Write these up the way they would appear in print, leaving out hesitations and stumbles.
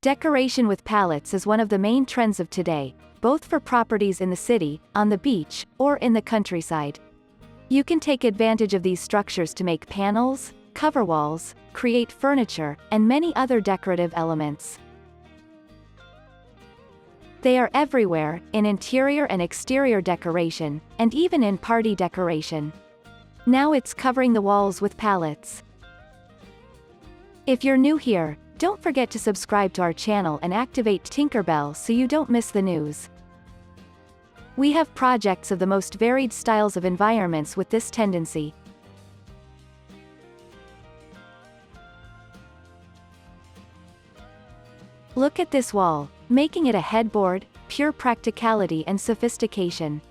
Decoration with pallets is one of the main trends of today, both for properties in the city, on the beach, or in the countryside. You can take advantage of these structures to make panels, cover walls, create furniture, and many other decorative elements. They are everywhere, in interior and exterior decoration, and even in party decoration. Now it's covering the walls with pallets. If you're new here, don't forget to subscribe to our channel and activate Tinkerbell so you don't miss the news. We have projects of the most varied styles of environments with this tendency. Look at this wall, making it a headboard, pure practicality and sophistication.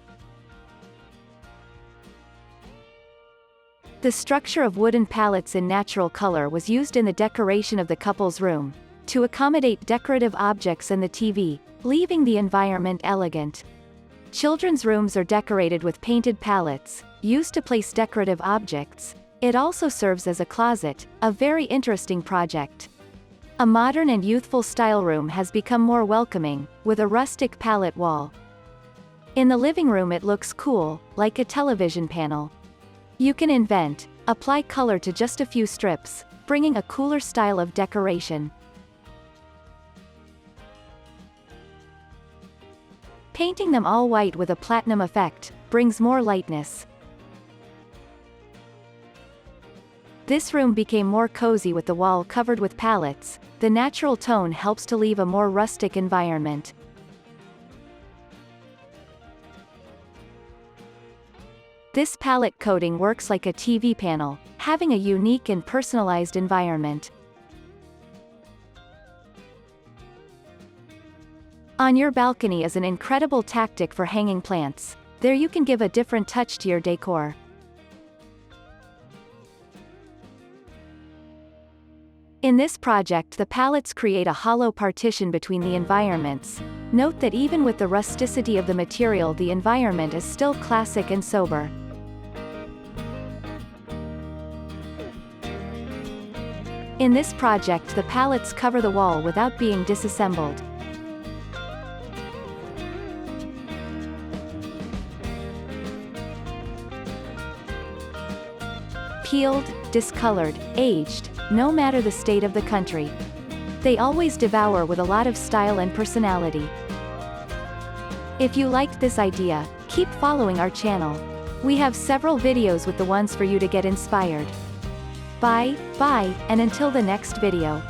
The structure of wooden pallets in natural color was used in the decoration of the couple's room, to accommodate decorative objects and the TV, leaving the environment elegant. Children's rooms are decorated with painted pallets, used to place decorative objects. It also serves as a closet, a very interesting project. A modern and youthful style room has become more welcoming, with a rustic pallet wall. In the living room it looks cool, like a television panel. You can apply color to just a few strips, bringing a cooler style of decoration. Painting them all white with a platinum effect brings more lightness. This room became more cozy with the wall covered with pallets. The natural tone helps to leave a more rustic environment. This pallet coating works like a TV panel, having a unique and personalized environment. On your balcony is an incredible tactic for hanging plants. There you can give a different touch to your decor. In this project, the pallets create a hollow partition between the environments. Note that even with the rusticity of the material, the environment is still classic and sober. In this project, the pallets cover the wall without being disassembled. Peeled, discolored, aged, no matter the state of the country. They always devour with a lot of style and personality. If you liked this idea, keep following our channel. We have several videos with the ones for you to get inspired. Bye, and until the next video.